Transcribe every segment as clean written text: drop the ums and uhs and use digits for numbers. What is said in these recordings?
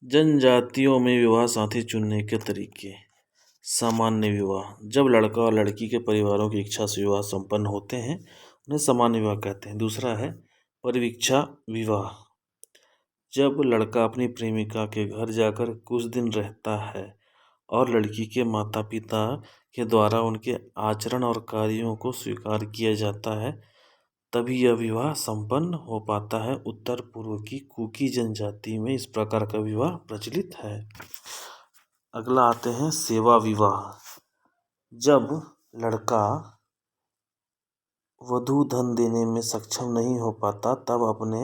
जनजातियों में विवाह साथी चुनने के तरीके। सामान्य विवाह, जब लड़का और लड़की के परिवारों की इच्छा से विवाह संपन्न होते हैं उन्हें सामान्य विवाह कहते हैं। दूसरा है परिवीक्षा विवाह, जब लड़का अपनी प्रेमिका के घर जाकर कुछ दिन रहता है और लड़की के माता पिता के द्वारा उनके आचरण और कार्यों को स्वीकार किया जाता है तभी यह विवाह संपन्न हो पाता है। उत्तर पूर्व की कुकी जनजाति में इस प्रकार का विवाह प्रचलित है। अगला आते हैं सेवा विवाह, जब लड़का वधू धन देने में सक्षम नहीं हो पाता तब अपने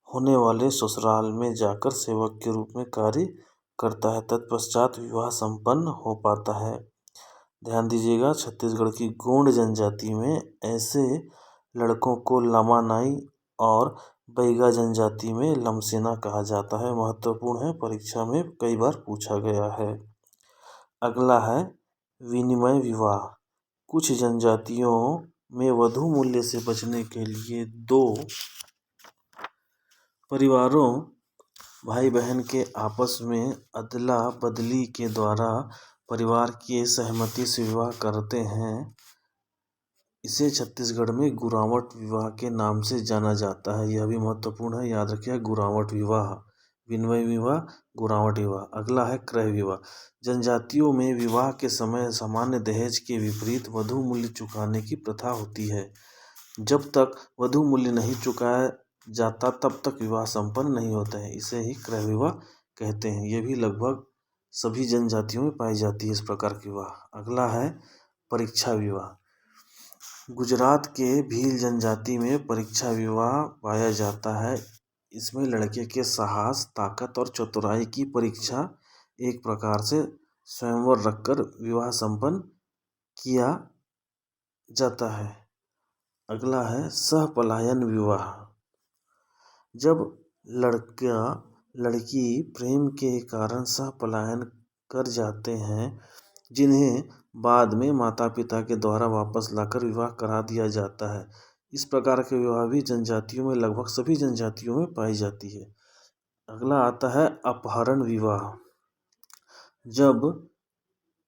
होने वाले ससुराल में जाकर सेवक के रूप में कार्य करता है, तत्पश्चात विवाह संपन्न हो पाता है। ध्यान दीजिएगा, छत्तीसगढ़ की गोंड जनजाति में ऐसे लड़कों को लमानाई और बैगा जनजाति में लमसेना कहा जाता है। महत्वपूर्ण है, परीक्षा में कई बार पूछा गया है। अगला है विनिमय विवाह। कुछ जनजातियों में वधू मूल्य से बचने के लिए दो परिवारों भाई बहन के आपस में अदला बदली के द्वारा परिवार की सहमति से विवाह करते हैं। इसे छत्तीसगढ़ में गुरावट विवाह के नाम से जाना जाता है। यह भी महत्वपूर्ण है, याद रखिए, गुरावट विवाह, विनिमय विवाह, गुरावट विवाह। अगला है क्रय विवाह। जनजातियों में विवाह के समय सामान्य दहेज के विपरीत वधू मूल्य चुकाने की प्रथा होती है। जब तक वधू मूल्य नहीं चुकाया जाता तब तक विवाह संपन्न नहीं होता है। इसे ही क्रय विवाह कहते हैं। ये भी लगभग सभी जनजातियों में पाई जाती है इस प्रकार की विवाह। अगला है परीक्षा विवाह। गुजरात के भील जनजाति में परीक्षा विवाह पाया जाता है। इसमें लड़के के साहस, ताकत और चतुराई की परीक्षा एक प्रकार से स्वयंवर रखकर विवाह संपन्न किया जाता है। अगला है सहपलायन विवाह, जब लड़का लड़की प्रेम के कारण सहपलायन कर जाते हैं जिन्हें बाद में माता पिता के द्वारा वापस लाकर विवाह करा दिया जाता है। इस प्रकार के विवाह भी जनजातियों में, लगभग सभी जनजातियों में पाई जाती है। अगला आता है अपहरण विवाह, जब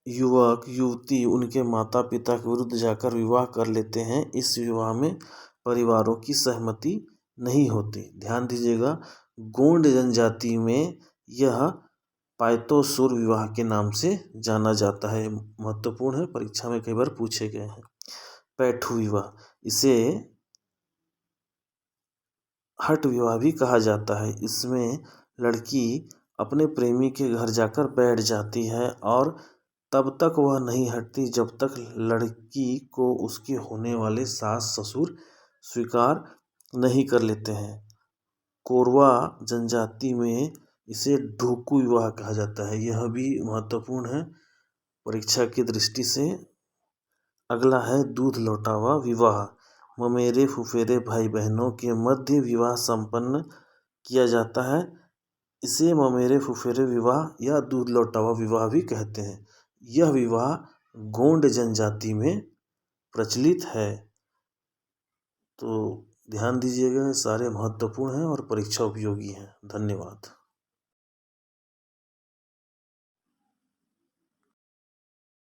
युवक युवती उनके माता पिता के विरुद्ध जाकर विवाह कर लेते हैं। इस विवाह में परिवारों की सहमति नहीं होती। ध्यान दीजिएगा, गोंड जनजाति में यह पायतोसुर विवाह के नाम से जाना जाता है। महत्वपूर्ण है, परीक्षा में कई बार पूछे गए हैं। पैठू विवाह, इसे हठ विवाह भी कहा जाता है। इसमें लड़की अपने प्रेमी के घर जाकर बैठ जाती है और तब तक वह नहीं हटती जब तक लड़की को उसके होने वाले सास ससुर स्वीकार नहीं कर लेते हैं। कोरवा जनजाति में इसे ढोकू विवाह कहा जाता है। यह भी महत्वपूर्ण है परीक्षा की दृष्टि से। अगला है दूध लौटावा विवाह। ममेरे फुफेरे भाई बहनों के मध्य विवाह संपन्न किया जाता है। इसे ममेरे फुफेरे विवाह या दूध लौटावा विवाह भी कहते हैं। यह विवाह गोंड जनजाति में प्रचलित है। तो ध्यान दीजिएगा, सारे महत्वपूर्ण हैं और परीक्षा उपयोगी हैं। धन्यवाद।